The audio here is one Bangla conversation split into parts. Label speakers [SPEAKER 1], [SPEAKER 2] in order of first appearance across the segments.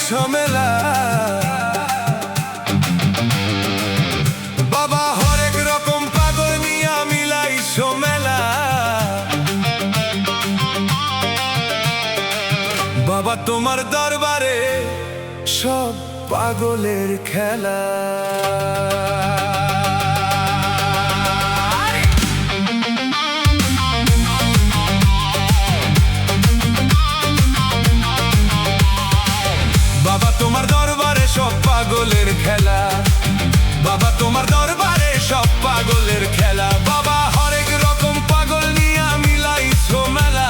[SPEAKER 1] ঝামেলা বাবা হরেক রকম পাগল নিয়া মিলাই ঝামেলা বাবা তোমার দরবারে সব পাগলের খেলা। বাবা তোমার দরবারে সব পাগলের খেলা, বাবা তোমার দরবারে সব পাগলের খেলা। বাবা হরেক রকম পাগল নিয়া মিলাইছো মেলা,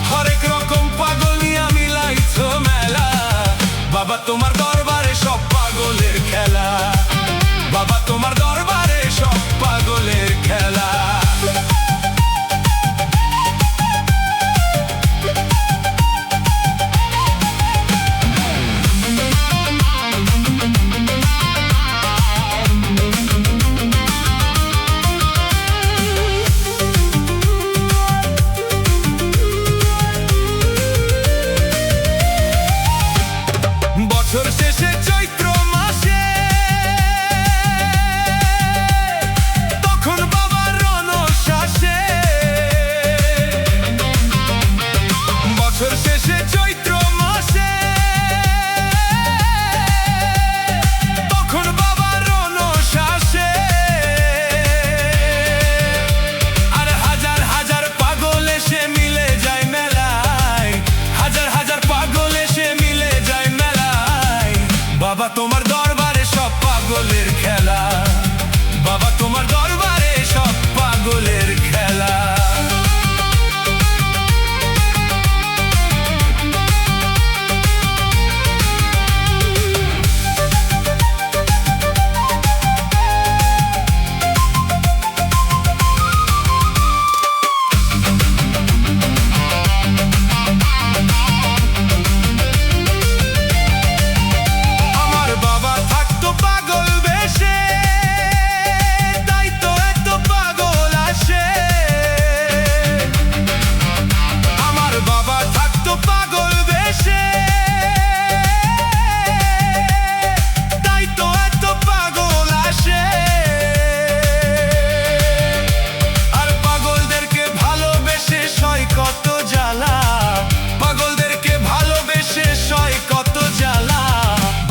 [SPEAKER 1] হরেক রকম পাগল নিয়া মিলাইছো মেলা। বাবা তোমার দরবারে সব পাগলের খেলা, বাবা তোমার দরবারে সব পাগলের খেলা। বছর শেষে চৈত্র মাসে তখন বাবার রণশ্বাসে, বছর শেষে চৈত্র মাসে তখন বাবার রণশ্বাসে। আর হাজার হাজার পাগল এসে মিলে যায় মেলায়, হাজার হাজার পাগল এসে মিলে যায় মেলায়। বাবা তোমার দরবারে সব পাগলের খেলা, বাবা তোমার দরবারে সব পাগলের খেলা।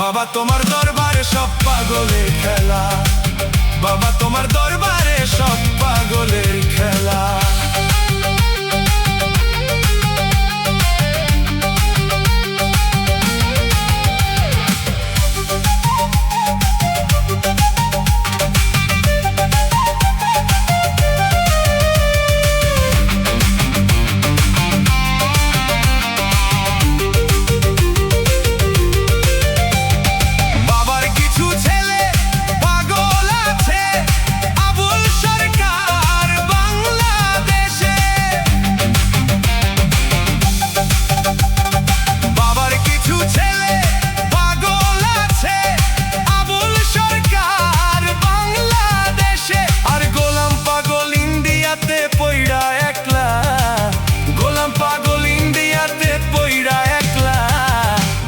[SPEAKER 1] বাবা তোমার দরবারে সব পাগলের খেলা, বাবা তোমার দরবারে সব পাগলের খেলা।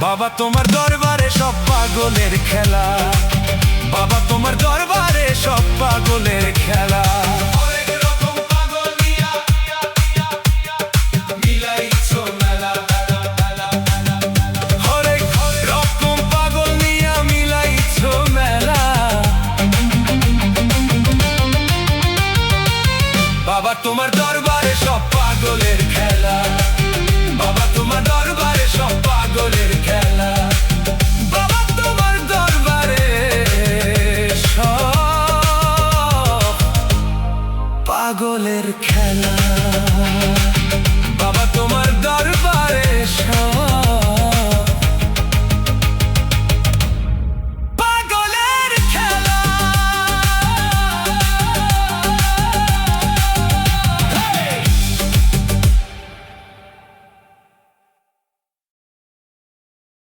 [SPEAKER 1] বাবা তোমার দরবারে সব পাগলের খেলা, বাবা তোমার দরবারে সব পাগলের খেলা। হরেক রকম পাগল নিয়া মিলাইছো মেলা, হরেক রকম পাগল নিয়া মিলাইছো মেলা। বাবা তোমার